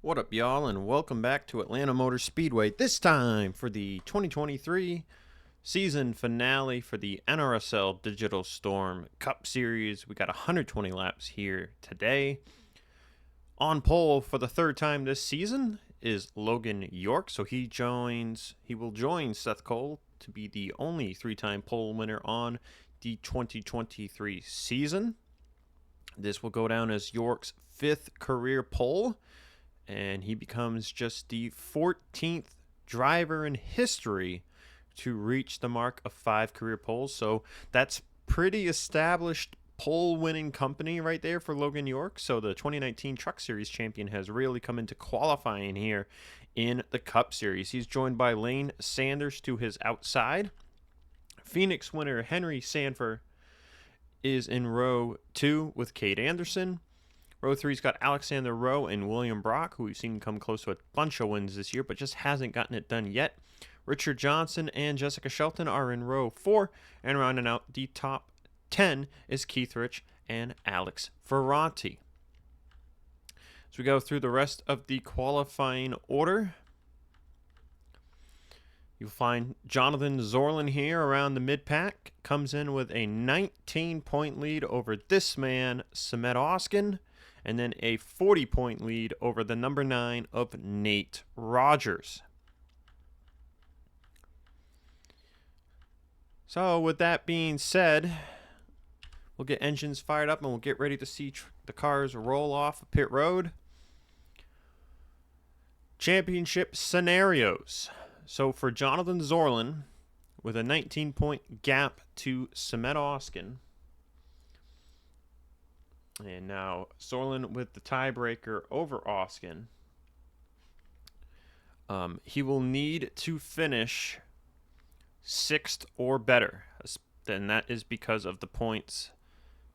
What up, y'all, and welcome back to Atlanta Motor Speedway, this time for the 2023 season finale for the NRSL Digital Storm Cup Series. We got 120 laps here today. On pole for the third time this season is Logan York, so he will join Seth Cole to be the only three-time pole winner on the 2023 season. This will go down as York's fifth career pole, and he becomes just the 14th driver in history to reach the mark of 5 career poles. So that's pretty established pole winning company right there for Logan York. So the 2019 Truck Series champion has really come into qualifying here in the Cup Series. He's joined by Lane Sanders to his outside. Phoenix winner Henry Sanford is in row 2 with Cade Anderson. Row 3's got Alexander Rowe and William Brock, who we've seen come close to a bunch of wins this year, but just hasn't gotten it done yet. Richard Johnson and Jessica Shelton are in row 4, and rounding out the top 10 is Keith Rich and Alex Ferranti. As we go through the rest of the qualifying order, you'll find Jonathan Zoerlein here around the mid-pack. Comes in with a 19-point lead over this man, Samet Ozkan, and then a 40-point lead over the number 9 of Nate Rogers. So with that being said, we'll get engines fired up and we'll get ready to see the cars roll off of pit road. Championship scenarios. So for Jonathan Zoerlein, with a 19-point gap to Samet Ozkan, and now Zoerlein with the tiebreaker over Ozkan, he will need to finish 6th or better. Then that is because of the points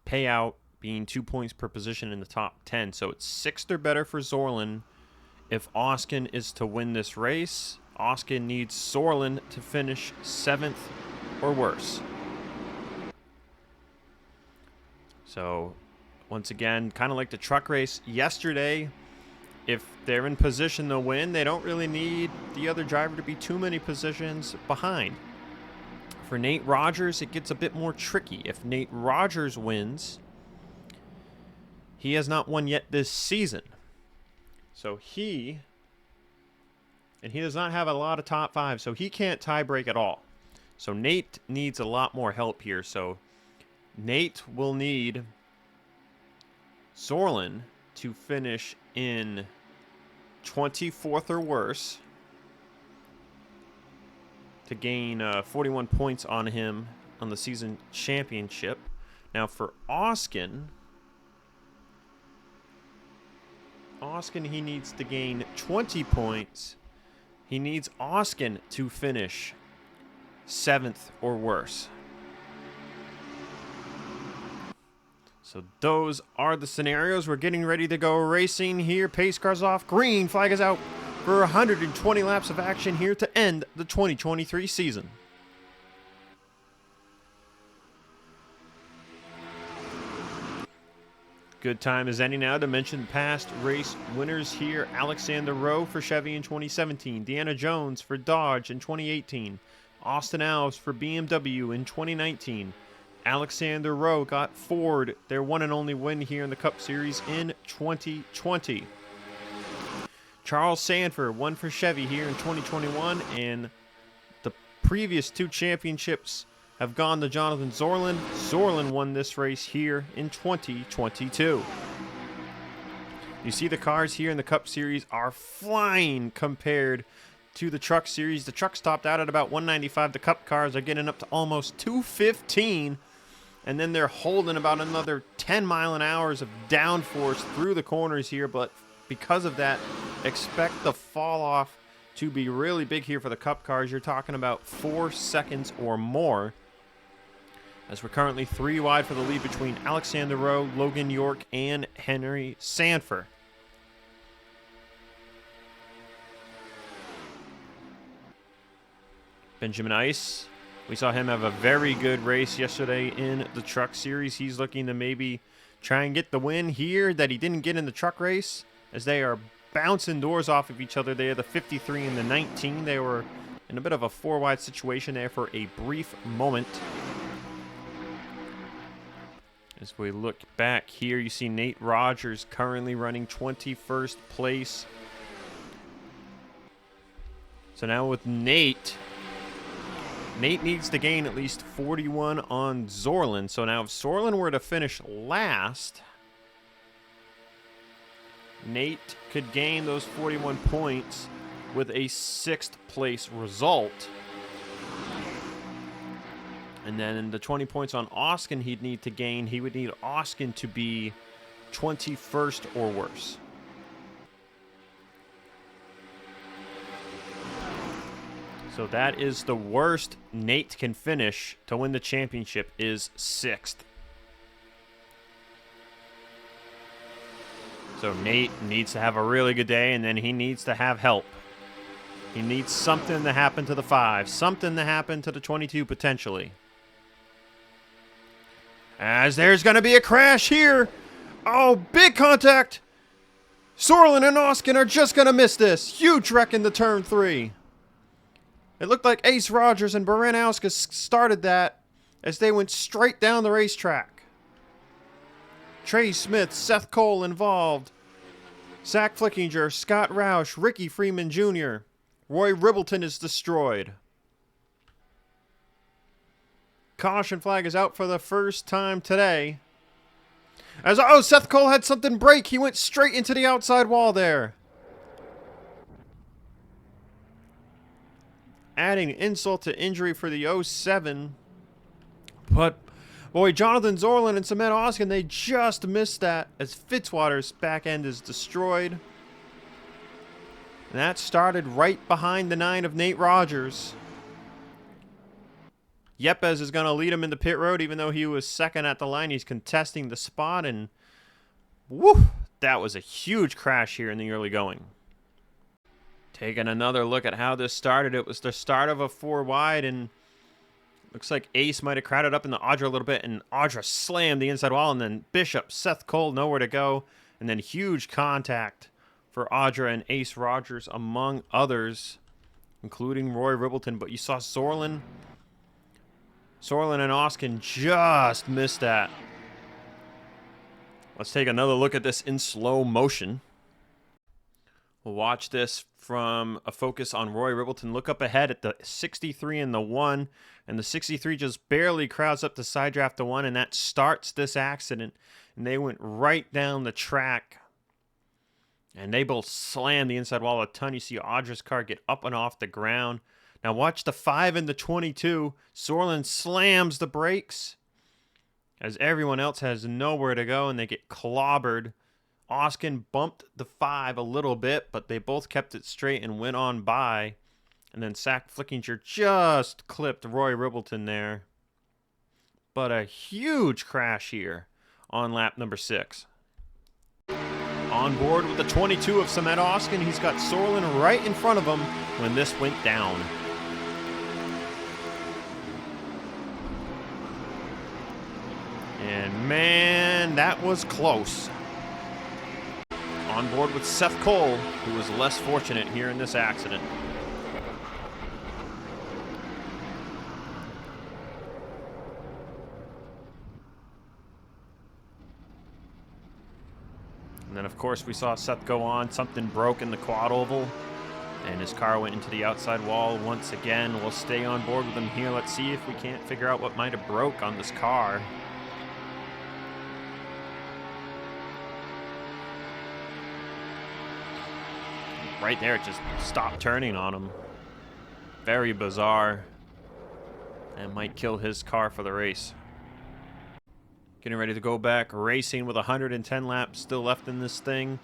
payout being 2 points per position in the top 10. So it's 6th or better for Zoerlein if Ozkan is to win this race. Ozkan needs Zoerlein to finish 7th or worse. So once again, kind of like the truck race yesterday, if they're in position to win, they don't really need the other driver to be too many positions behind. For Nate Rogers, it gets a bit more tricky. If Nate Rogers wins, he has not won yet this season. So he does not have a lot of top 5, so he can't tie break at all. So Nate needs a lot more help here. So Nate will need Zoerlein to finish in 24th or worse to gain 41 points on him on the season championship. Now for Ozkan, he needs to gain 20 points. He needs Ozkan to finish 7th or worse. So those are the scenarios. We're getting ready to go racing here. Pace cars off. Green flag is out for 120 laps of action here to end the 2023 season. Good time as any now to mention past race winners here. Alexander Rowe for Chevy in 2017. Deanna Jones for Dodge in 2018. Austin Alves for BMW in 2019. Alexander Rowe got Ford their one and only win here in the Cup Series in 2020. Charles Sanford won for Chevy here in 2021, and the previous 2 championships have gone to Jonathan Zoerlein. Zoerlein won this race here in 2022. You see the cars here in the Cup Series are flying compared to the Truck Series. The Trucks topped out at about 195. The Cup cars are getting up to almost 215. And then they're holding about another 10 mile an hour of downforce through the corners here. But because of that, expect the fall off to be really big here for the Cup cars. You're talking about 4 seconds or more, as we're currently 3 wide for the lead between Alexander Rowe, Logan York, and Henry Sanford. Benjamin Ice, we saw him have a very good race yesterday in the Truck Series. He's looking to maybe try and get the win here that he didn't get in the truck race, as they are bouncing doors off of each other there, the 53 and the 19. They were in a bit of a four-wide situation there for a brief moment. As we look back here, you see Nate Rogers currently running 21st place. So now with Nate needs to gain at least 41 on Zoerlein. So now if Zoerlein were to finish last, Nate could gain those 41 points with a 6th place result. And then the 20 points on Ozkan he'd need to gain. He would need Ozkan to be 21st or worse. So that is the worst Nate can finish to win the championship, is 6th. So Nate needs to have a really good day, and then he needs to have help. He needs something to happen to the 5, something to happen to the 22 potentially. As there's going to be a crash here. Oh, big contact. Zoerlein and Ozkan are just going to miss this. Huge wreck in the turn 3. It looked like Ace Rogers and Baranowski started that as they went straight down the racetrack. Trey Smith, Seth Cole involved. Zach Flickinger, Scott Roush, Ricky Freeman Jr. Roy Ribbleton is destroyed. Caution flag is out for the first time today. As Seth Cole had something break. He went straight into the outside wall there. Adding insult to injury for the 07. But, boy, Jonathan Zoerlein and Samet Ozkan, they just missed that as Fitzwater's back end is destroyed. And that started right behind the 9 of Nate Rogers. Yepes is going to lead him into pit road, even though he was second at the line. He's contesting the spot, and woo, that was a huge crash here in the early going. Taking another look at how this started, it was the start of a 4 wide, and looks like Ace might have crowded up in the Audra a little bit, and Audra slammed the inside wall, and then Bishop, Seth Cole, nowhere to go, and then huge contact for Audra and Ace Rogers, among others, including Roy Ribbleton. But you saw Zoerlein and Ozkan just missed that. Let's take another look at this in slow motion. We'll watch this from a focus on Roy Ribbleton. Look up ahead at the 63 and the 1, and the 63 just barely crowds up to side draft the 1, and that starts this accident. And they went right down the track, and they both slammed the inside wall a ton. You see Audra's car get up and off the ground. Now watch the 5 and the 22. Zoerlein slams the brakes as everyone else has nowhere to go, and they get clobbered. Ozkan bumped the 5 a little bit, but they both kept it straight and went on by. And then Zach Flickinger just clipped Roy Ribbleton there. But a huge crash here on lap number 6. On board with the 22 of Samet Ozkan, he's got Zoerlein right in front of him when this went down. And man, that was close. On board with Seth Cole, who was less fortunate here in this accident. And then, of course, we saw Seth go on. Something broke in the quad oval, and his car went into the outside wall once again. We'll stay on board with him here. Let's see if we can't figure out what might have broke on this car. Right there, it just stopped turning on him. Very bizarre. And might kill his car for the race. Getting ready to go back racing with 110 laps still left in this thing.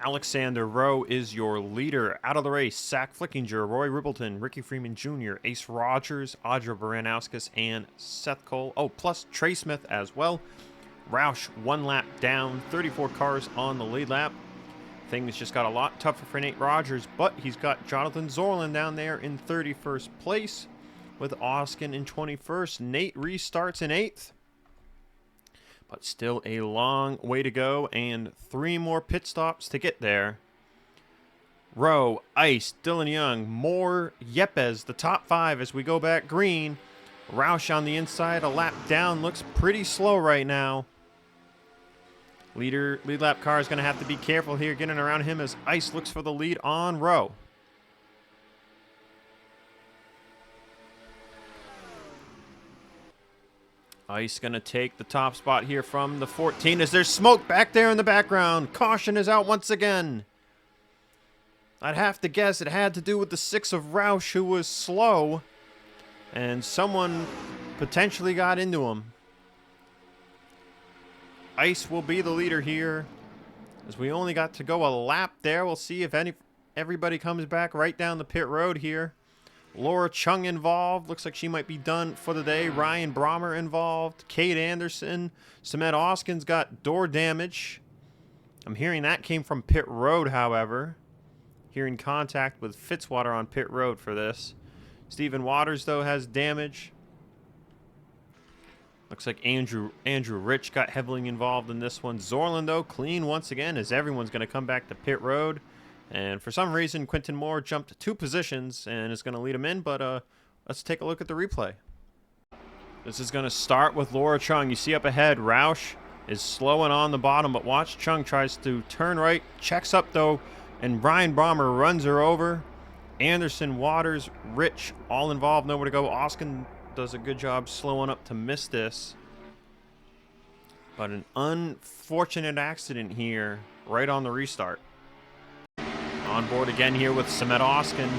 Alexander Rowe is your leader. Out of the race, Zach Flickinger, Roy Ribbleton, Ricky Freeman Jr., Ace Rogers, Audra Baranowski, and Seth Cole. Oh, plus Trey Smith as well. Roush 1 lap down, 34 cars on the lead lap. Things just got a lot tougher for Nate Rogers, but he's got Jonathan Zoerlein down there in 31st place with Ozkan in 21st. Nate restarts in 8th, but still a long way to go and 3 more pit stops to get there. Rowe, Ice, Dylan Young, Moore, Yepes, the top 5 as we go back green. Roush on the inside, a lap down, looks pretty slow right now. Lead lap car is going to have to be careful here getting around him as Ice looks for the lead on Rowe. Ice going to take the top spot here from the 14 as there's smoke back there in the background. Caution is out once again. I'd have to guess it had to do with the 6 of Roush, who was slow, and someone potentially got into him. Ice will be the leader here as we only got to go a lap there. We'll see if everybody comes back right down the pit road here. Laura Chung involved. Looks like she might be done for the day. Ryan Brommer involved. Kate Anderson. Samet Ozkan's got door damage. I'm hearing that came from pit road, however. Hearing contact with Fitzwater on pit road for this. Stephen Waters, though, has damage. Looks like Andrew Rich got heavily involved in this one. Zoerlein, though, clean once again as everyone's going to come back to pit road. And for some reason, Quentin Moore jumped 2 positions and is going to lead him in. But let's take a look at the replay. This is going to start with Laura Chung. You see up ahead, Roush is slowing on the bottom. But watch, Chung tries to turn right. Checks up, though. And Brian Brommer runs her over. Anderson, Waters, Rich, all involved. Nowhere to go. Ozkan does a good job slowing up to miss this. But an unfortunate accident here right on the restart. On board again here with Samet Ozkan.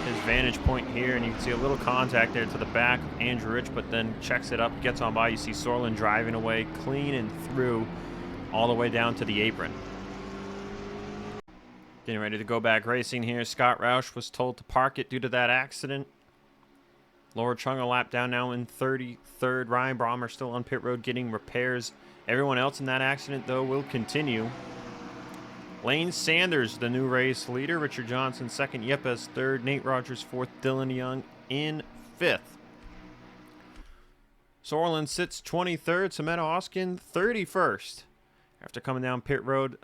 His vantage point here, and you can see a little contact there to the back of Andrew Rich, but then checks it up, gets on by. You see Zoerlein driving away clean and through all the way down to the apron. Getting ready to go back racing here. Scott Roush was told to park it due to that accident. Laura Chung a lap down now in 33rd. Ryan Brommer still on pit road getting repairs. Everyone else in that accident, though, will continue. Lane Sanders, the new race leader. Richard Johnson, 2nd. Yepes, 3rd. Nate Rogers, 4th. Dylan Young in 5th. Zoerlein sits 23rd. Samet Ozkan, 31st. After coming down pit road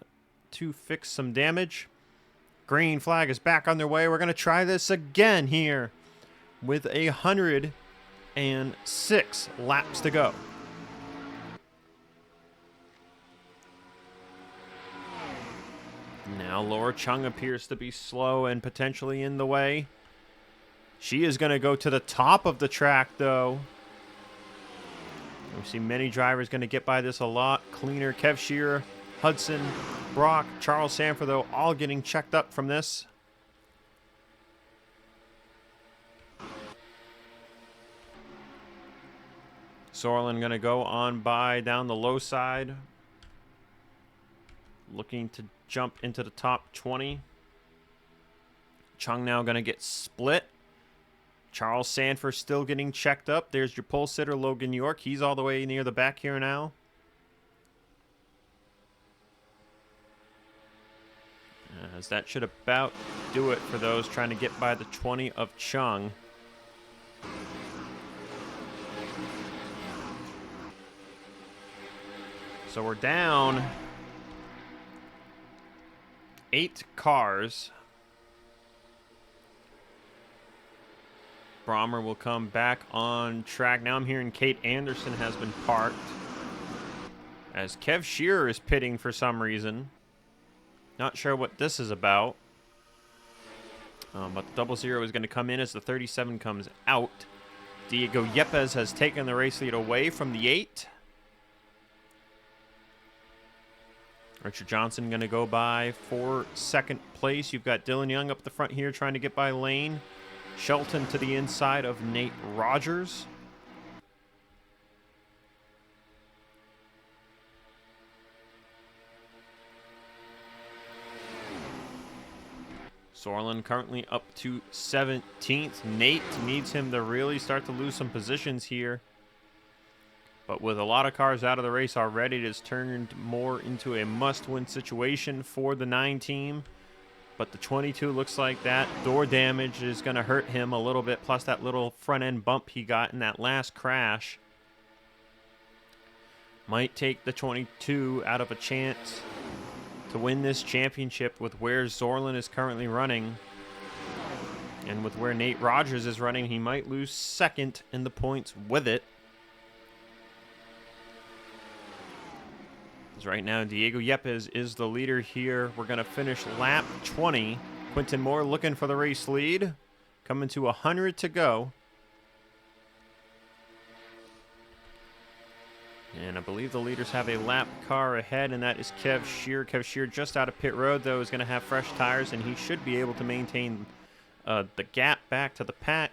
to fix some damage. Green flag is back underway. We're going to try this again here with 106 laps to go. Now Laura Chung appears to be slow and potentially in the way. She is going to go to the top of the track, though. We see many drivers going to get by this a lot cleaner. Kev Shearer, Hudson, Brock, Charles Sanford, though, all getting checked up from this. Zoerlein going to go on by down the low side. Looking to jump into the top 20. Chung now going to get split. Charles Sanford still getting checked up. There's your pole sitter, Logan York. He's all the way near the back here now. As that should about do it for those trying to get by the 20 of Chung. So we're down 8 cars. Brommer will come back on track. Now I'm hearing Kate Anderson has been parked. As Kev Shearer is pitting for some reason. Not sure what this is about. But the 00 is going to come in as the 37 comes out. Diego Yepes has taken the race lead away from the 8. Richard Johnson going to go by for 2nd place. You've got Dylan Young up the front here trying to get by Lane. Shelton to the inside of Nate Rogers. Zoerlein currently up to 17th. Nate needs him to really start to lose some positions here. But with a lot of cars out of the race already, it has turned more into a must-win situation for the 9 team. But the 22 looks like that door damage is going to hurt him a little bit, plus that little front-end bump he got in that last crash. Might take the 22 out of a chance to win this championship with where Zoerlein is currently running. And with where Nate Rogers is running, he might lose second in the points with it. As right now, Diego Yepes is the leader here. We're going to finish lap 20. Quentin Moore looking for the race lead. Coming to 100 to go. And I believe the leaders have a lap car ahead, and that is Kev Shear. Kev Shear just out of pit road, though, is going to have fresh tires, and he should be able to maintain the gap back to the pack.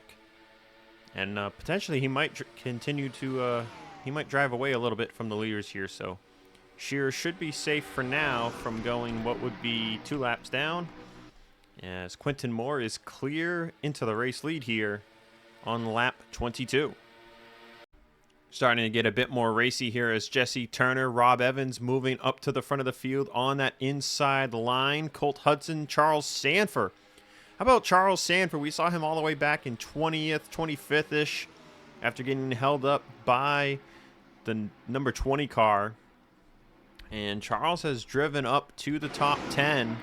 And potentially he might continue to, he might drive away a little bit from the leaders here. So Shear should be safe for now from going what would be 2 laps down, as Quentin Moore is clear into the race lead here on lap 22. Starting to get a bit more racy here as Jesse Turner, Rob Evans moving up to the front of the field on that inside line. Colt Hudson, Charles Sanford. How about Charles Sanford? We saw him all the way back in 20th, 25th-ish after getting held up by the number 20 car. And Charles has driven up to the top 10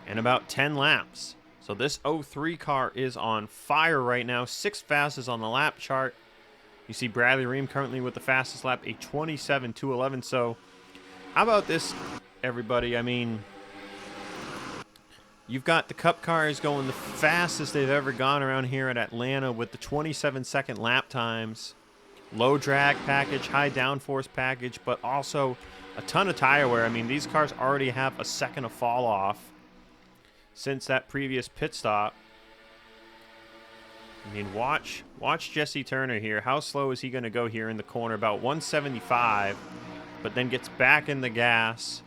in about 10 laps. So this 03 car is on fire right now. 6th fastest on the lap chart. You see Bradley Ream currently with the fastest lap, a 27.211. So how about this, everybody? I mean, you've got the Cup cars going the fastest they've ever gone around here at Atlanta with the 27-second lap times. Low drag package, high downforce package, but also a ton of tire wear. I mean, these cars already have a second of fall off since that previous pit stop. I mean, watch Jesse Turner here. How slow is he going to go here in the corner? About 175, but then gets back in the gas.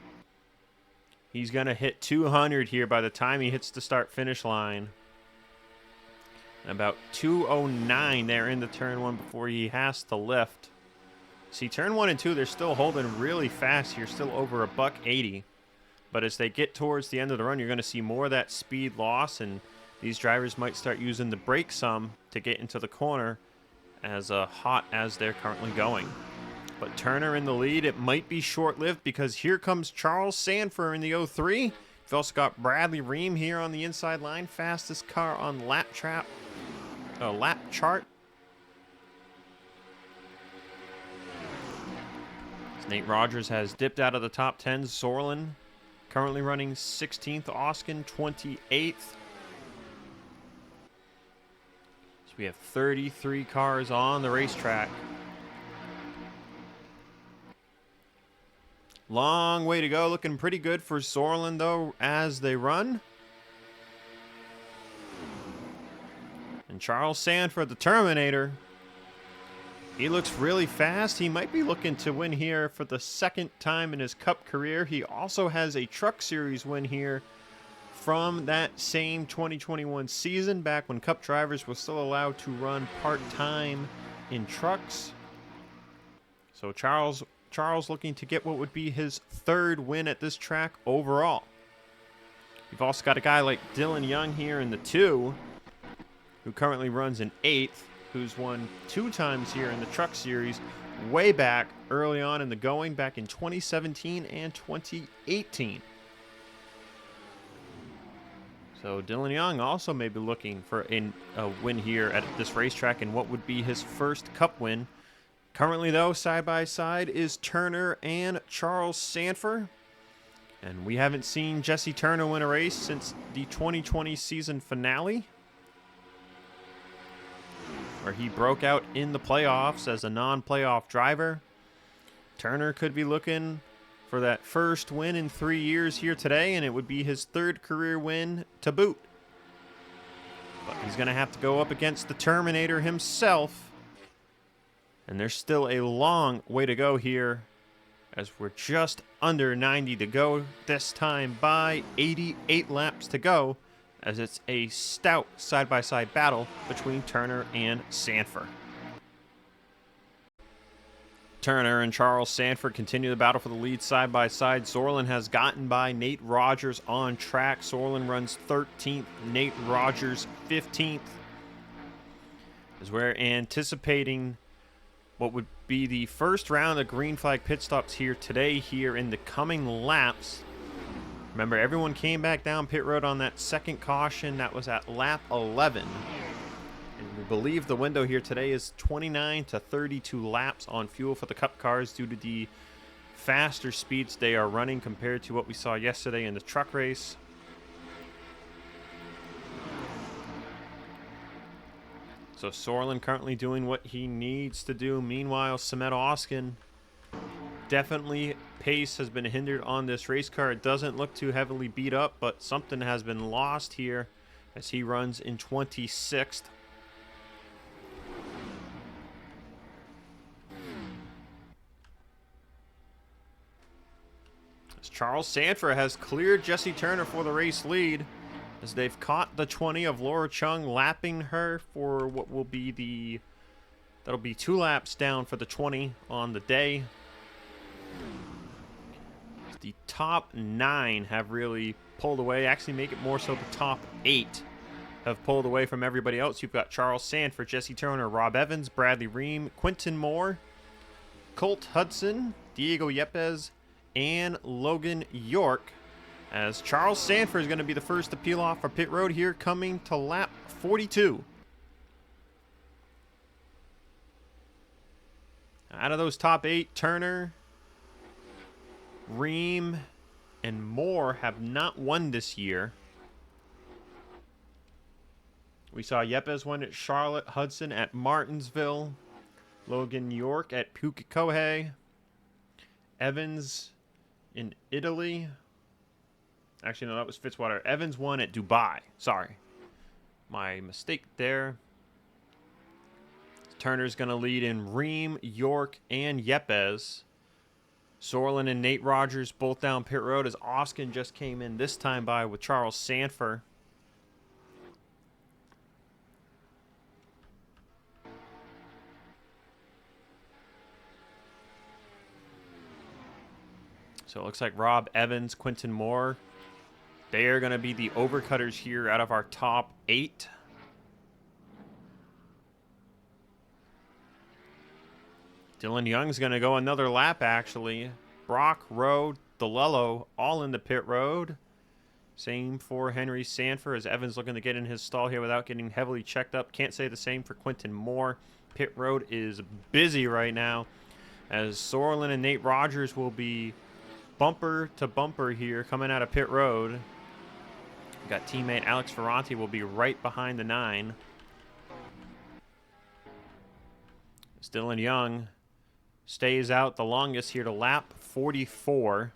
He's going to hit 200 here by the time he hits the start-finish line. And about 209 there in the turn 1 before he has to lift. See, turn 1 and 2, they're still holding really fast here, still over $180. But as they get towards the end of the run, you're going to see more of that speed loss, and these drivers might start using the brake some to get into the corner as hot as they're currently going. But Turner in the lead. It might be short-lived because here comes Charles Sanford in the 03. You've also got Bradley Ream here on the inside line. Fastest car on lap chart. Nate Rogers has dipped out of the top 10. Zoerlein currently running 16th. Ozkan 28th. So we have 33 cars on the racetrack. Long way to go. Looking pretty good for Zoerlein, though, as they run. And Charles Sanford, the Terminator. He looks really fast. He might be looking to win here for the second time in his Cup career. He also has a Truck Series win here from that same 2021 season, back when Cup drivers were still allowed to run part-time in trucks. So Charles looking to get what would be his 3rd win at this track overall. You've also got a guy like Dylan Young here in the 2, who currently runs in 8th, who's won 2 times here in the Truck Series, way back early on in the going, back in 2017 and 2018. So Dylan Young also may be looking for a win here at this racetrack and what would be his first Cup win. Currently, though, side by side is Turner and Charles Sanford. And we haven't seen Jesse Turner win a race since the 2020 season finale, where he broke out in the playoffs as a non-playoff driver. Turner could be looking for that first win in 3 years here today, and it would be his 3rd career win to boot. But he's going to have to go up against the Terminator himself. And there's still a long way to go here, as we're just under 90 to go this time by 88 laps to go, as it's a stout side-by-side battle between Turner and Sanford. Turner and Charles Sanford continue the battle for the lead side-by-side. Zoerlein has gotten by Nate Rogers on track. Zoerlein runs 13th, Nate Rogers 15th. As we're anticipating what would be the first round of green flag pit stops here today, here in the coming laps. Remember, everyone came back down pit road on that second caution. That was at lap 11. And we believe the window here today is 29 to 32 laps on fuel for the Cup cars due to the faster speeds they are running compared to what we saw yesterday in the truck race. So Zoerlein currently doing what he needs to do. Meanwhile, Samet Ozkan, definitely pace has been hindered on this race car. It doesn't look too heavily beat up, but something has been lost here as he runs in 26th. As Charles Sanford has cleared Jesse Turner for the race lead, as they've caught the 20 of Laura Chung, lapping her for what will be that'll be 2 laps down for the 20 on the day. The top 9 have really pulled away, actually make it more so the top 8 have pulled away from everybody else. You've got Charles Sanford, Jesse Turner, Rob Evans, Bradley Ream, Quentin Moore, Colt Hudson, Diego Yepes, and Logan York, as Charles Sanford is going to be the first to peel off for pit road here, coming to lap 42. Out of those top 8, Turner, Ream, and Moore have not won this year. We saw Yepes win at Charlotte, Hudson at Martinsville, Logan York at Pukekohe, Evans in Italy. Actually, no, that was Fitzwater. Evans won at Dubai. Sorry. My mistake there. Turner's going to lead in Ream, York, and Yepes. Zoerlein and Nate Rogers both down pit road as Ozkan just came in this time by with Charles Sanford. So it looks like Rob Evans, Quentin Moore, they are going to be the overcutters here out of our top 8. Dylan Young's going to go another lap, actually. Brock, Rowe, DeLello, all in the pit road. Same for Henry Sanford, as Evans looking to get in his stall here without getting heavily checked up. Can't say the same for Quentin Moore. Pit road is busy right now, as Zoerlein and Nate Rogers will be bumper to bumper here coming out of pit road. We've got teammate Alex Ferranti will be right behind the 9. Dylan Young stays out the longest here to lap 44.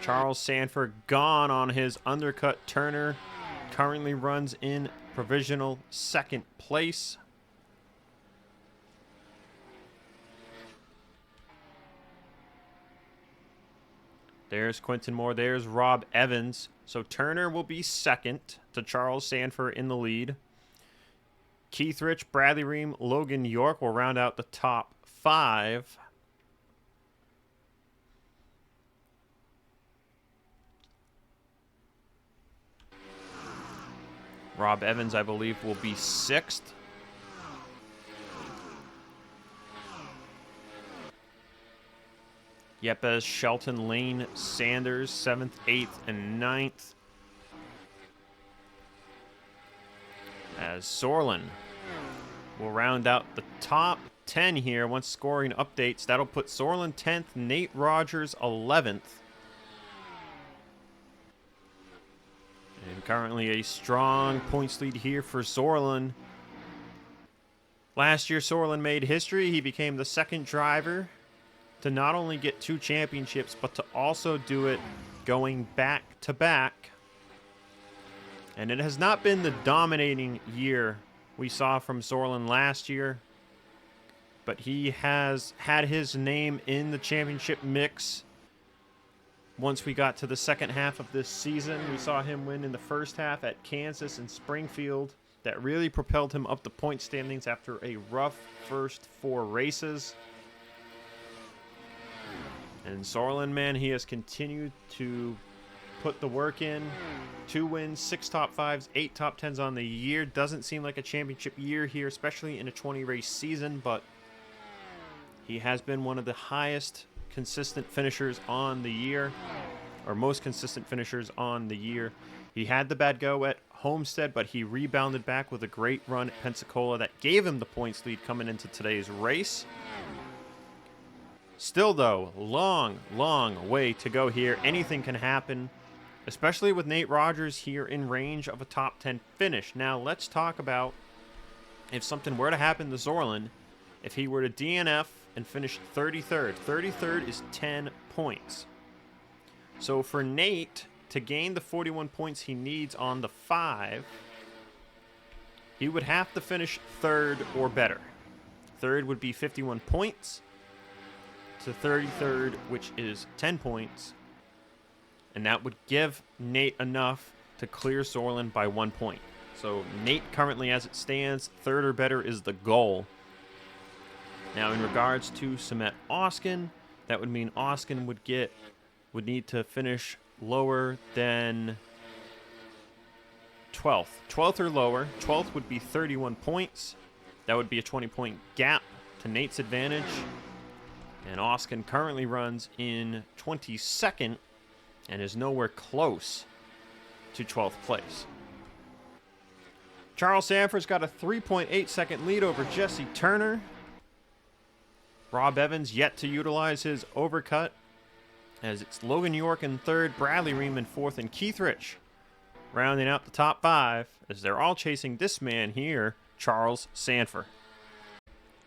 Charles Sanford gone on his undercut. Turner currently runs in provisional 2nd place. There's Quentin Moore. There's Rob Evans. So Turner will be 2nd to Charles Sanford in the lead. Keith Rich, Bradley Ream, Logan York will round out the top 5. Rob Evans, I believe, will be 6th. Yepes, Shelton, Lane, Sanders, 7th, 8th, and 9th. As Zoerlein will round out the top 10 here once scoring updates. That'll put Zoerlein 10th, Nate Rogers 11th. And currently a strong points lead here for Zoerlein. Last year, Zoerlein made history. He became the 2nd driver to not only get 2 championships, but to also do it going back-to-back. And it has not been the dominating year we saw from Zoerlein last year, but he has had his name in the championship mix. Once we got to the second half of this season, we saw him win in the first half at Kansas and Springfield. That really propelled him up the point standings after a rough first 4 races. And Zoerlein, man, he has continued to put the work in. 2 wins, 6 top 5s, 8 top 10s on the year. Doesn't seem like a championship year here, especially in a 20-race season, but he has been one of the highest consistent finishers on the year. or most consistent finishers on the year. He had the bad go at Homestead, but he rebounded back with a great run at Pensacola that gave him the points lead coming into today's race. Still, though, long way to go here. Anything can happen, especially with Nate Rogers here in range of a top 10 finish. Now, let's talk about if something were to happen to Zoerlein, if he were to DNF and finish 33rd. 33rd is 10 points. So for Nate to gain the 41 points he needs on the 5, he would have to finish 3rd or better. 3rd would be 51 points to 33rd, which is 10 points. And that would give Nate enough to clear Zoerlein by 1 point. So Nate currently, as it stands, 3rd or better is the goal. Now, in regards to Samet Ozkan, that would mean Ozkan would need to finish lower than 12th. 12th or lower. 12th would be 31 points. That would be a 20-point gap to Nate's advantage. And Ozkan currently runs in 22nd and is nowhere close to 12th place. Charles Sanford's got a 3.8-second lead over Jesse Turner. Rob Evans yet to utilize his overcut, as it's Logan York in 3rd, Bradley Ream in 4th, and Keith Rich rounding out the top 5 as they're all chasing this man here, Charles Sanford.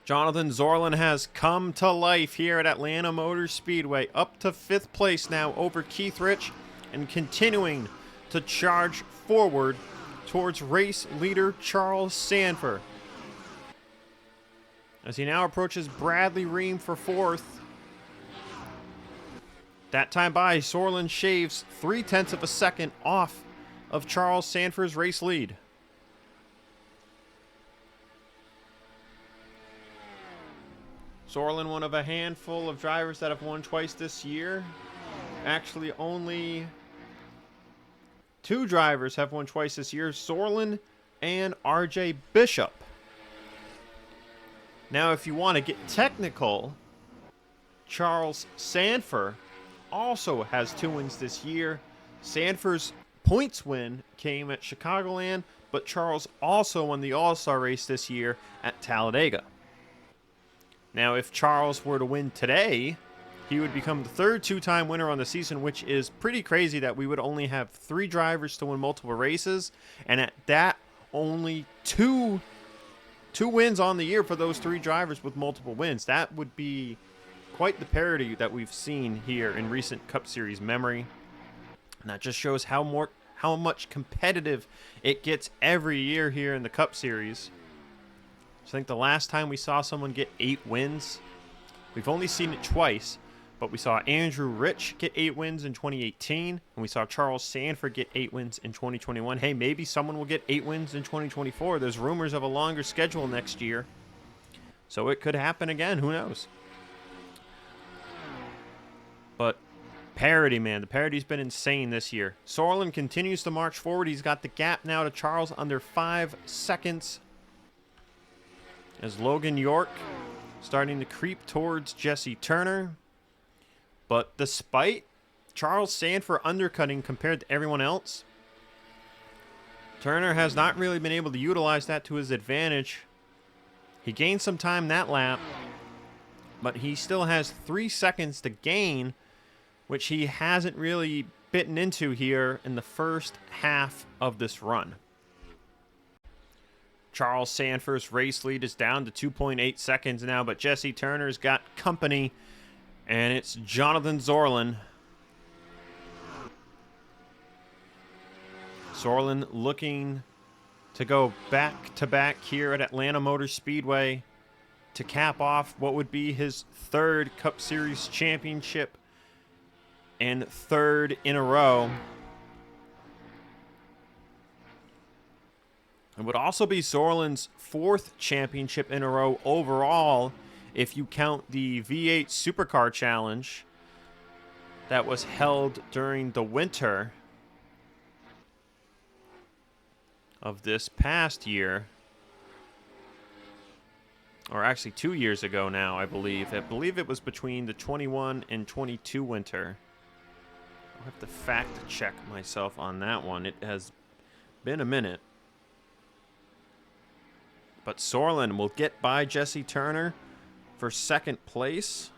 Jonathan Zoerlein has come to life here at Atlanta Motor Speedway, up to 5th place now over Keith Rich, and continuing to charge forward towards race leader Charles Sanford, as he now approaches Bradley Ream for 4th. That time by, Zoerlein shaves 0.3 of a second off of Charles Sanford's race lead. Zoerlein, one of a handful of drivers that have won twice this year. Actually, only 2 drivers have won twice this year, Zoerlein and RJ Bishop. Now, if you want to get technical, Charles Sanford also has 2 wins this year. Sanford's points win came at Chicagoland, but Charles also won the All-Star race this year at Talladega. Now, if Charles were to win today, he would become the 3rd 2-time winner on the season, which is pretty crazy that we would only have 3 drivers to win multiple races, and at that, only two wins on the year for those 3 drivers with multiple wins. That would be quite the parity that we've seen here in recent Cup Series memory. And that just shows how much competitive it gets every year here in the Cup Series. I think the last time we saw someone get 8 wins, we've only seen it twice, but we saw Andrew Rich get 8 wins in 2018, and we saw Charles Sanford get 8 wins in 2021. Hey, maybe someone will get 8 wins in 2024. There's rumors of a longer schedule next year, so it could happen again. Who knows? But parity, man. The parity's been insane this year. Zoerlein continues to march forward. He's got the gap now to Charles under 5 seconds. As Logan York starting to creep towards Jesse Turner. But despite Charles Sanford undercutting compared to everyone else, Turner has not really been able to utilize that to his advantage. He gained some time that lap, but he still has 3 seconds to gain, which he hasn't really bitten into here in the first half of this run. Charles Sanford's race lead is down to 2.8 seconds now, but Jesse Turner's got company, and it's Jonathan Zoerlein. Zoerlein looking to go back-to-back here at Atlanta Motor Speedway to cap off what would be his 3rd Cup Series championship and 3rd in a row. It would also be Zoerlein's 4th championship in a row overall if you count the V8 Supercar Challenge that was held during the winter of this past year. Or actually 2 years ago now, I believe. I believe it was between the 21 and 22 winter I have to fact check myself on that one. It has been a minute. But Zoerlein will get by Jesse Turner for second place.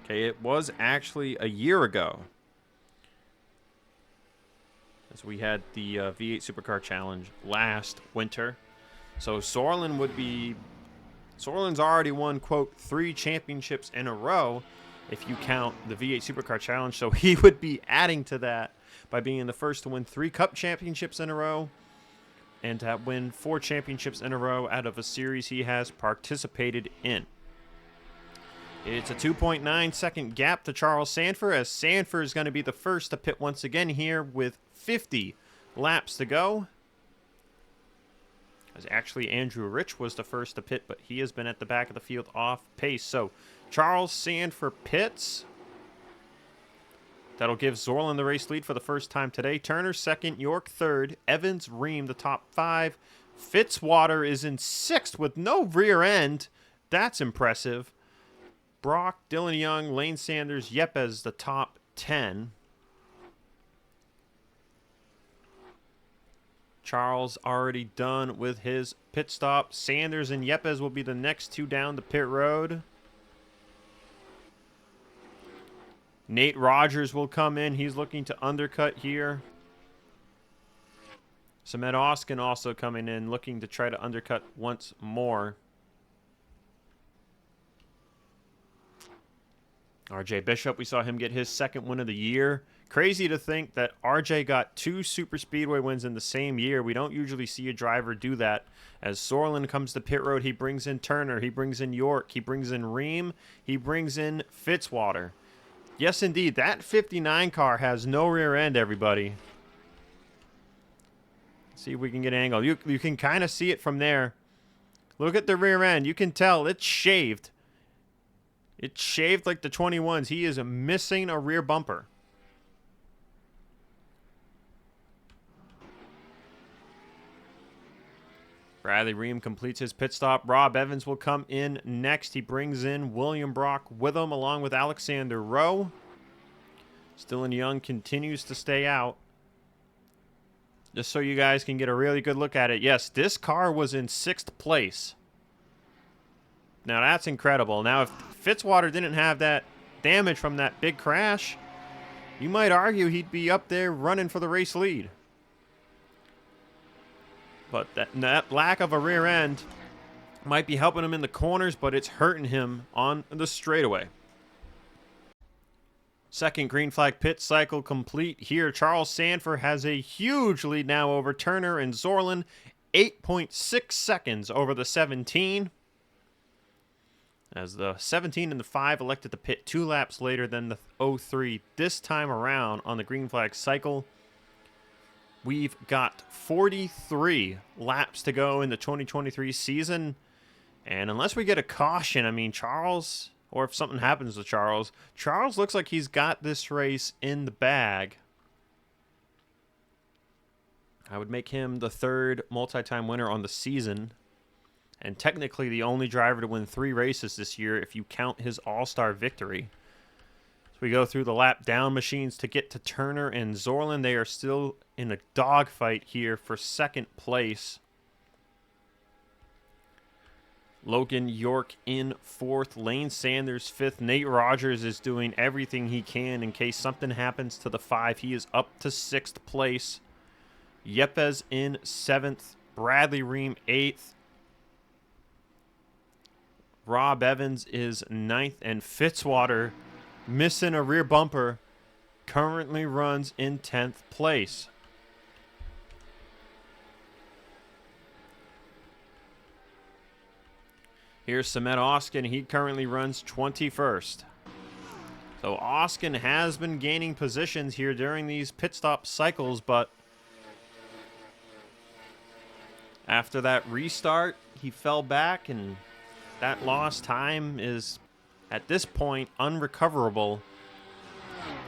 Okay, it was actually a year ago, as we had the V8 Supercar Challenge last winter. So Zoerlein would be... Zoerlein's already won, quote, 3 championships in a row, if you count the V8 Supercar Challenge. So he would be adding to that by being the first to win 3 Cup championships in a row and to win 4 championships in a row out of a series he has participated in. It's a 2.9 second gap to Charles Sanford, as Sanford is going to be the first to pit once again here with 50 laps to go. As actually Andrew Rich was the first to pit, but he has been at the back of the field off pace. So Charles Sanford pits. That'll give Zoerlein the race lead for the first time today. Turner second, York third, Evans, Ream the top 5. Fitzwater is in 6th with no rear end. That's impressive. Brock, Dylan Young, Lane Sanders, Yepes the top 10. Charles already done with his pit stop. Sanders and Yepes will be the next 2 down the pit road. Nate Rogers will come in. He's looking to undercut here. Samet Ozkan also coming in, looking to try to undercut once more. RJ Bishop, we saw him get his 2nd win of the year. Crazy to think that RJ got 2 super speedway wins in the same year. We don't usually see a driver do that. As Zoerlein comes to pit road, he brings in Turner, he brings in York, he brings in Ream, he brings in Fitzwater. Yes, indeed, that 59 car has no rear end, everybody. Let's see if we can get an angle. You can kind of see it from there. Look at the rear end. You can tell it's shaved. It's shaved like the 21s. He is missing a rear bumper. Bradley Ream completes his pit stop. Rob Evans will come in next. He brings in William Brock with him, along with Alexander Rowe. Dylan Young continues to stay out. Just so you guys can get a really good look at it. Yes, this car was in 6th place. Now, that's incredible. Now, if Fitzwater didn't have that damage from that big crash, you might argue he'd be up there running for the race lead. But that lack of a rear end might be helping him in the corners, but it's hurting him on the straightaway. Second green flag pit cycle complete here. Charles Sanford has a huge lead now over Turner and Zoerlein. 8.6 seconds over the 17. As the 17 and the 5 elected to pit 2 laps later than the 03 this time around on the green flag cycle. We've got 43 laps to go in the 2023 season. And unless we get a caution, I mean, Charles, or if something happens to Charles, Charles looks like he's got this race in the bag. I would make him the 3rd multi-time winner on the season. And technically the only driver to win 3 races this year if you count his all-star victory. So we go through the lap down machines to get to Turner and Zoerlein. They are still in a dogfight here for 2nd place. Logan York in 4th. Lane Sanders 5th. Nate Rogers is doing everything he can in case something happens to the 5. He is up to 6th place. Yepes in 7th. Bradley Ream 8th. Rob Evans is 9th, and Fitzwater, missing a rear bumper, currently runs in 10th place. Here's Samet Ozkan. He currently runs 21st. So Ozkan has been gaining positions here during these pit stop cycles, but after that restart, he fell back, and that lost time is, at this point, unrecoverable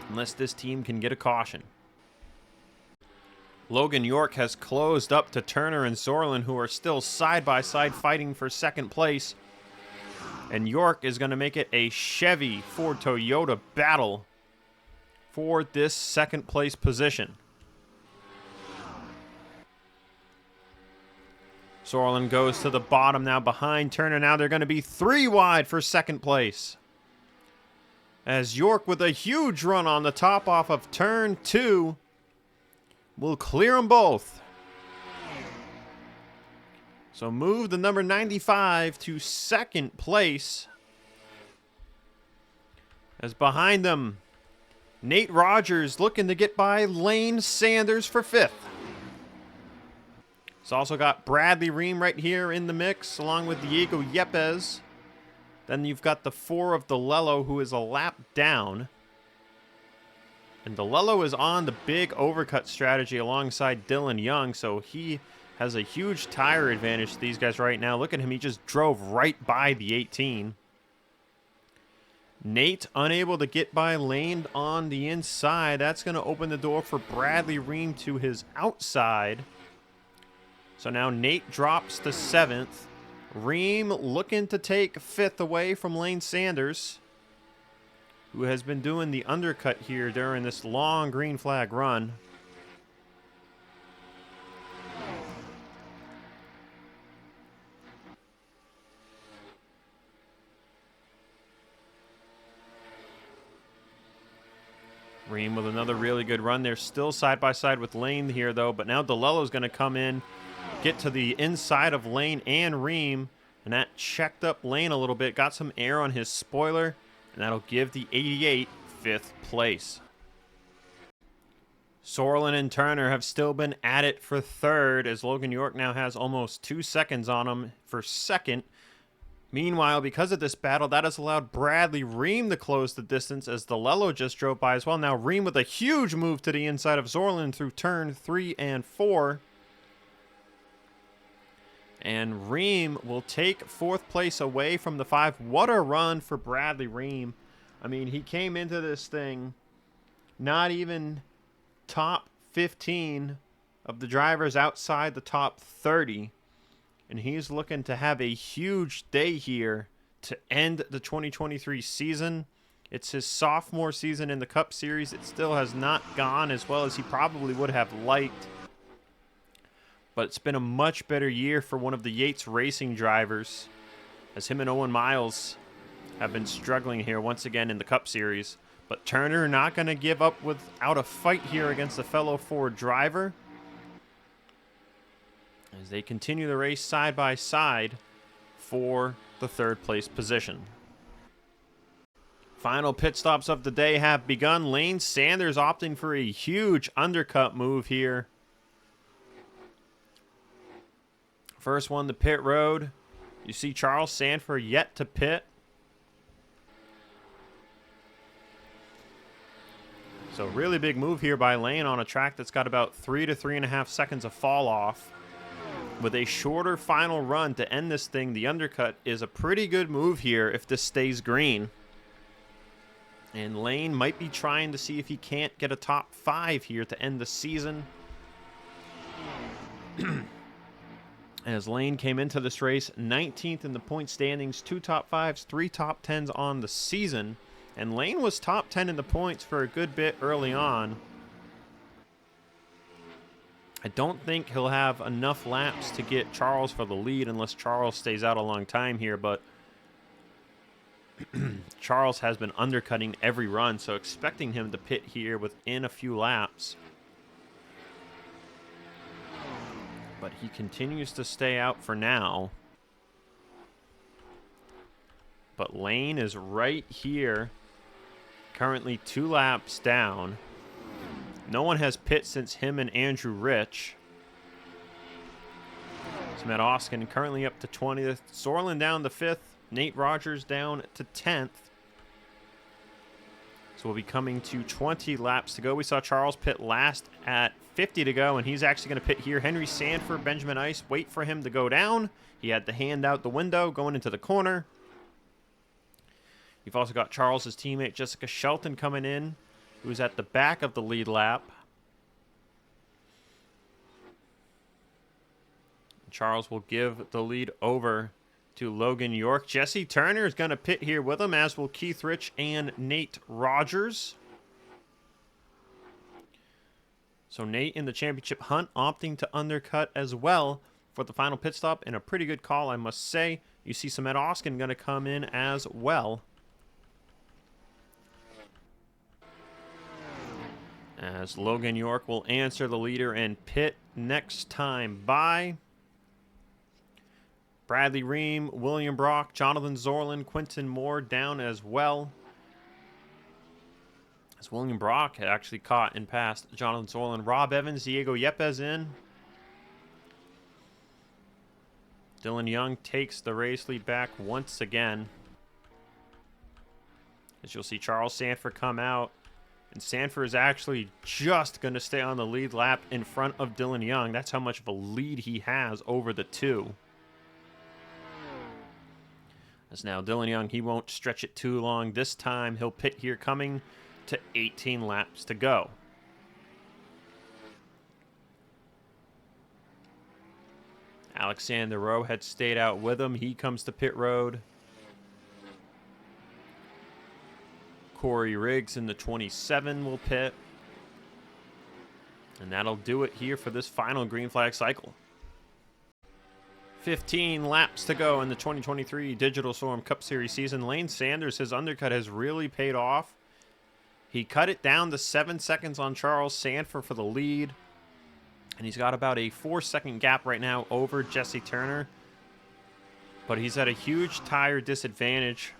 unless this team can get a caution. Logan York has closed up to Turner and Zoerlein, who are still side-by-side fighting for 2nd place. And York is going to make it a Chevy Ford Toyota battle for this second place position. Zoerlein goes to the bottom now behind Turner. Now they're going to be 3 wide for second place, as York, with a huge run on the top off of turn 2, will clear them both. So move the number 95 to second place, as behind them, Nate Rogers looking to get by Lane Sanders for 5th. It's also got Bradley Ream right here in the mix, along with Diego Yepes. Then you've got the 4 of DeLello, who is a lap down. And DeLello is on the big overcut strategy alongside Dylan Young, so he has a huge tire advantage to these guys right now. Look at him, he just drove right by the 18. Nate unable to get by Lane on the inside. That's going to open the door for Bradley Ream to his outside. So now Nate drops to 7th. Ream looking to take 5th away from Lane Sanders, who has been doing the undercut here during this long green flag run. Ream with another really good run. They're still side by side with Lane here, though, but now DeLello's going to come in, get to the inside of Lane and Ream, and that checked up Lane a little bit, got some air on his spoiler, and that'll give the 88 5th place. Zoerlein and Turner have still been at it for 3rd, as Logan York now has almost 2 seconds on him for 2nd. Meanwhile, because of this battle, that has allowed Bradley Ream to close the distance, as DeLello just drove by as well. Now Ream with a huge move to the inside of Zoerlein through turn 3 and 4. And Ream will take 4th place away from the 5. What a run for Bradley Ream. I mean, he came into this thing not even top 15 of the drivers outside the top 30. And he's looking to have a huge day here to end the 2023 season. It's his sophomore season in the Cup Series. It still has not gone as well as he probably would have liked. But it's been a much better year for one of the Yates Racing drivers, as him and Owen Miles have been struggling here once again in the Cup Series. But Turner not going to give up without a fight here against a fellow Ford driver, as they continue the race side by side for the 3rd place position. Final pit stops of the day have begun. Lane Sanders opting for a huge undercut move here. First one, the pit road. You see Charles Sanford yet to pit. So really big move here by Lane on a track that's got about 3 to 3.5 seconds of fall off. With a shorter final run to end this thing, the undercut is a pretty good move here if this stays green. And Lane might be trying to see if he can't get a top 5 here to end the season. As Lane came into this race 19th in the point standings, 2 top 5s, 3 top 10s on the season. And Lane was top 10 in the points for a good bit early on. I don't think he'll have enough laps to get Charles for the lead unless Charles stays out a long time here, but Charles has been undercutting every run, so expecting him to pit here within a few laps. But he continues to stay out for now. But Lane is right here, currently 2 laps down. No one has pit since him and Andrew Rich. Samet Ozkan currently up to 20th. Zoerlein down to 5th. Nate Rogers down to 10th. So we'll be coming to 20 laps to go. We saw Charles pit last at 50 to go, and he's actually going to pit here. Henry Sanford, Benjamin Ice, wait for him to go down. He had the hand out the window going into the corner. You've also got Charles's teammate Jessica Shelton coming in, who's at the back of the lead lap. Charles will give the lead over to Logan York. Jesse Turner is going to pit here with him, as will Keith Rich and Nate Rogers. So Nate in the championship hunt, opting to undercut as well for the final pit stop, and a pretty good call, I must say. You see Samet Ozkan going to come in as well, as Logan York will answer the leader and pit next time by. Bradley Ream, William Brock, Jonathan Zoerlein, Quentin Moore down as well. As William Brock had actually caught and passed Jonathan Zoerlein. Rob Evans, Diego Yepes in. Dylan Young takes the race lead back once again. As you'll see Charles Sanford come out. And Sanford is actually just going to stay on the lead lap in front of Dylan Young. That's how much of a lead he has over the two. As now Dylan Young, he won't stretch it too long. This time he'll pit here, coming to 18 laps to go. Alexander Rowe had stayed out with him. He comes to pit road. Corey Riggs in the 27 will pit. And that'll do it here for this final green flag cycle. 15 laps to go in the 2023 Digital Storm Cup Series season. Lane Sanders, his undercut has really paid off. He cut it down to 7 seconds on Charles Sanford for the lead. And he's got about a 4-second gap right now over Jesse Turner. But he's at a huge tire disadvantage.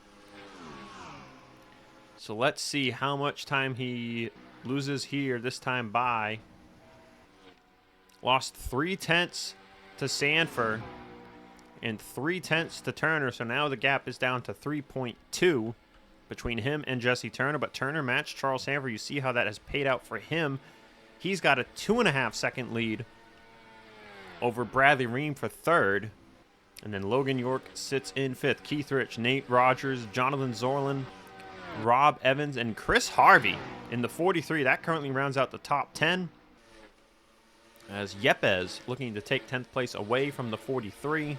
So let's see how much time he loses here this time by. Lost 3/10 to Sanford and 3/10 to Turner. So now the gap is down to 3.2 between him and Jesse Turner. But Turner matched Charles Sanford. You see how that has paid out for him. He's got a 2.5-second lead over Bradley Ream for third. And then Logan York sits in fifth. Keith Rich, Nate Rogers, Jonathan Zoerlein, Rob Evans, and Chris Harvey in the 43. That currently rounds out the top 10. As Yepes looking to take 10th place away from the 43.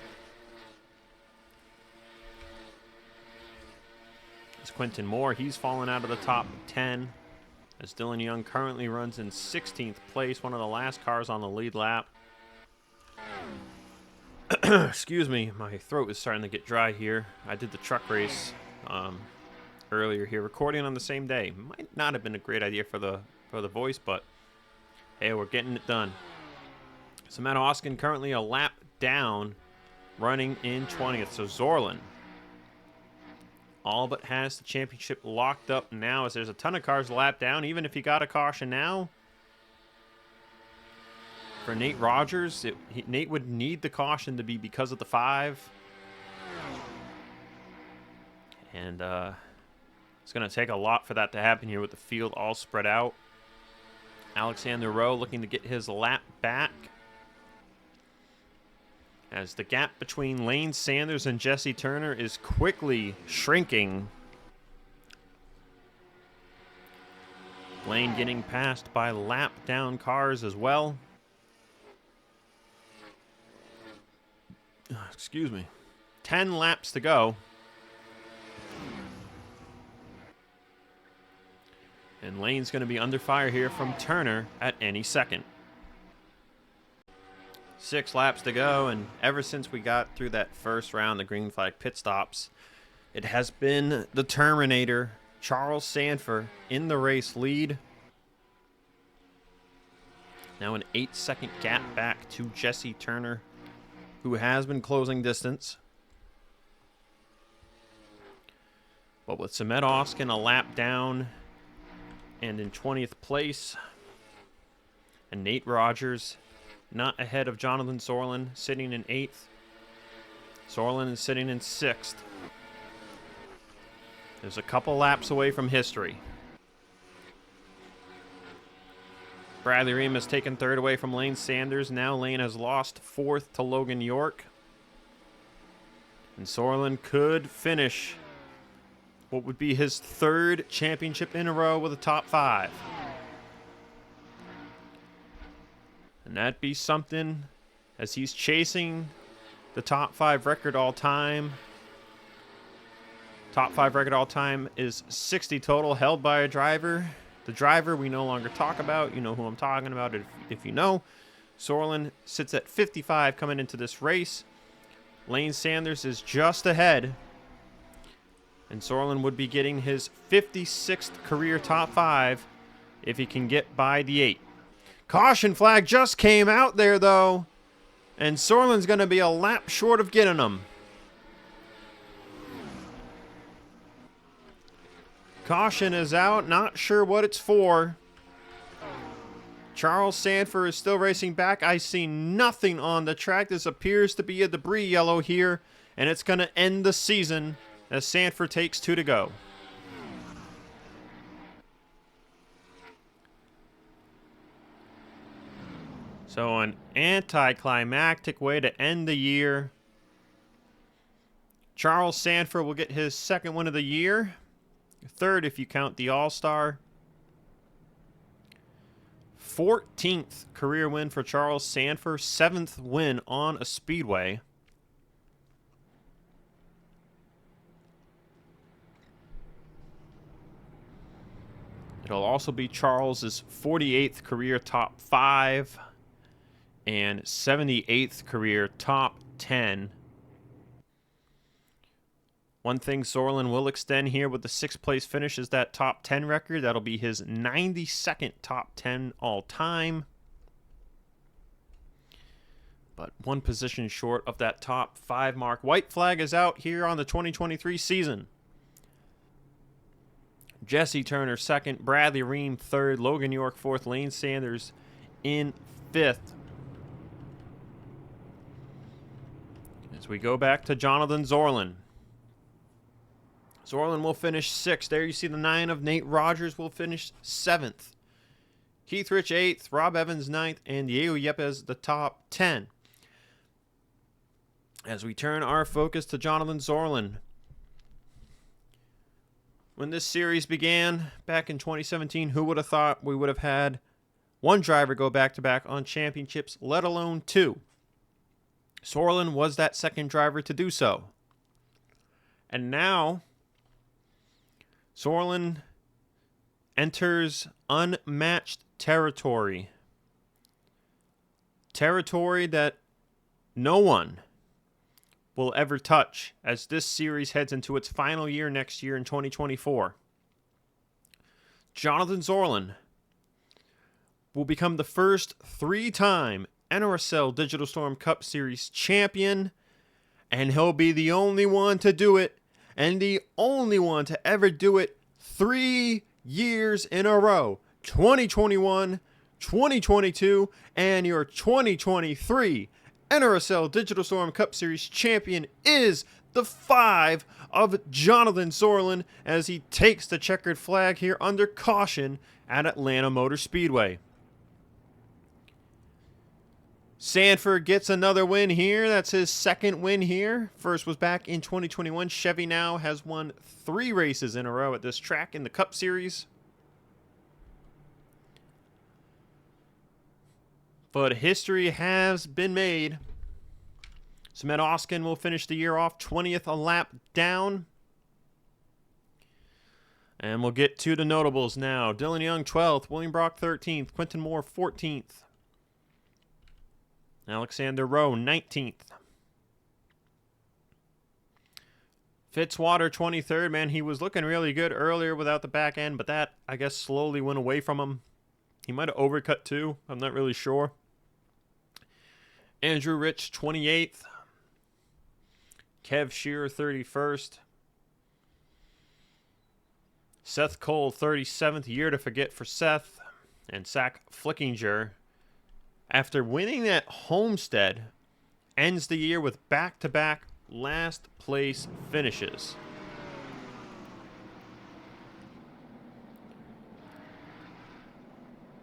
As Quentin Moore, he's fallen out of the top 10. As Dylan Young currently runs in 16th place, one of the last cars on the lead lap. Excuse me, my throat is starting to get dry here. I did the truck race earlier here, recording on the same day. Might not have been a great idea for the voice, but hey, we're getting it done. Samet Ozkan currently a lap down, running in 20th. So Zoerlein all but has the championship locked up now, as there's a ton of cars a lap down. Even if he got a caution now, for Nate Rogers, Nate would need the caution to be because of the 5. And it's going to take a lot for that to happen here with the field all spread out. Alexander Rowe looking to get his lap back, as the gap between Lane Sanders and Jesse Turner is quickly shrinking. Lane getting passed by lap down cars as well. Excuse me. 10 laps to go. And Lane's going to be under fire here from Turner at any second. 6 laps to go, and ever since we got through that first round, the green flag pit stops, it has been the Terminator, Charles Sanford, in the race lead. Now an 8-second gap back to Jesse Turner, who has been closing distance. But with Samet Ozkan a lap down and in 20th place, and Nate Rogers not ahead of Jonathan Zoerlein, sitting in 8th. Zoerlein is sitting in 6th. There's a couple laps away from history. Bradley Ream has taken 3rd away from Lane Sanders. Now Lane has lost 4th to Logan York. And Zoerlein could finish what would be his 3rd championship in a row with a top 5. And that'd be something, as he's chasing the top 5 record all time. Top 5 record all time is 60 total, held by a driver. The driver we no longer talk about. You know who I'm talking about if you know. Zoerlein sits at 55 coming into this race. Lane Sanders is just ahead. And Zoerlein would be getting his 56th career top 5 if he can get by the 8. Caution flag just came out there, though. And Zoerlein's going to be a lap short of getting them. Caution is out. Not sure what it's for. Charles Sanford is still racing back. I see nothing on the track. This appears to be a debris yellow here. And it's going to end the season as Sanford takes 2 to go. So an anticlimactic way to end the year. Charles Sanford will get his 2nd win of the year. 3rd if you count the All-Star. 14th career win for Charles Sanford. 7th win on a speedway. It'll also be Charles's 48th career top 5 and 78th career top 10. One thing Zoerlein will extend here with the 6th place finish is that top 10 record. That'll be his 92nd top 10 all time. But 1 position short of that top 5 mark. White flag is out here on the 2023 season. Jesse Turner 2nd, Bradley Ream 3rd, Logan York 4th, Lane Sanders in 5th. As we go back to Jonathan Zoerlein. Zoerlein will finish 6th. There you see the 9 of Nate Rogers will finish 7th. Keith Rich 8th, Rob Evans 9th, and Diego Yepes the top 10. As we turn our focus to Jonathan Zoerlein. When this series began back in 2017, who would have thought we would have had 1 driver go back-to-back on championships, let alone 2? Zoerlein was that 2nd driver to do so. And now, Zoerlein enters unmatched territory. Territory that no one will ever touch as this series heads into its final year next year in 2024. Jonathan Zoerlein will become the first 3-time NRSL Digital Storm Cup Series champion, and he'll be the only one to do it, and the only one to ever do it 3 years in a row. 2021, 2022, and your 2023 NRSL Digital Storm Cup Series champion is the 5 of Jonathan Zoerlein as he takes the checkered flag here under caution at Atlanta Motor Speedway. Sanford gets another win here. That's his 2nd win here. First was back in 2021. Chevy now has won 3 races in a row at this track in the Cup Series. But history has been made. Samet Ozkan will finish the year off 20th a lap down. And we'll get to the notables now. Dylan Young 12th, William Brock 13th, Quentin Moore 14th. Alexander Rowe 19th. Fitzwater 23rd. Man, he was looking really good earlier without the back end, but that, I guess, slowly went away from him. He might have overcut too. I'm not really sure. Andrew Rich 28th. Kev Shearer 31st. Seth Cole 37th. Year to forget for Seth. And Zach Flickinger, after winning at Homestead, ends the year with back-to-back last place finishes.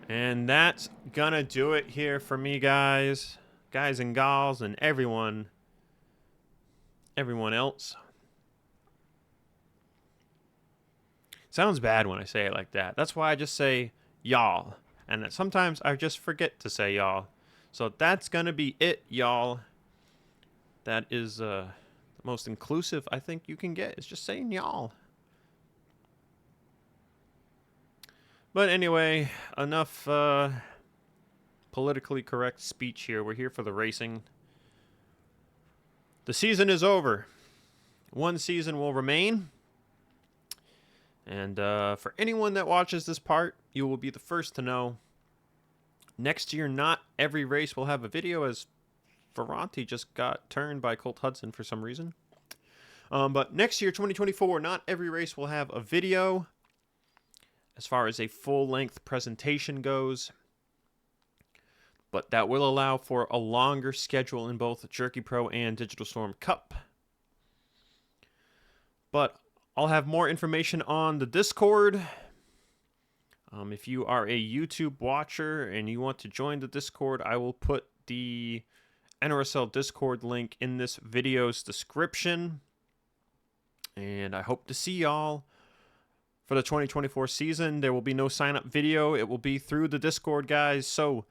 And that's gonna do it here for me, guys and gals, and everyone else. Sounds bad when I say it like that. That's why I just say y'all. And sometimes I just forget to say y'all. So that's going to be it, y'all. That is the most inclusive I think you can get. Is just saying y'all. But anyway, enough politically correct speech here. We're here for the racing. The season is over. One season will remain. And for anyone that watches this part, you will be the first to know. Next year, not every race will have a video, as Ferranti just got turned by Colt Hudson for some reason. But next year, 2024, not every race will have a video as far as a full-length presentation goes. But that will allow for a longer schedule in both Jerky Pro and Digital Storm Cup. But I'll have more information on the Discord. If you are a YouTube watcher and you want to join the Discord, I will put the NRSL Discord link in this video's description. And I hope to see y'all for the 2024 season. There will be no sign-up video. It will be through the Discord, guys. So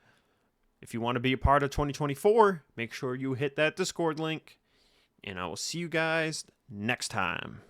if you want to be a part of 2024, make sure you hit that Discord link. And I will see you guys next time.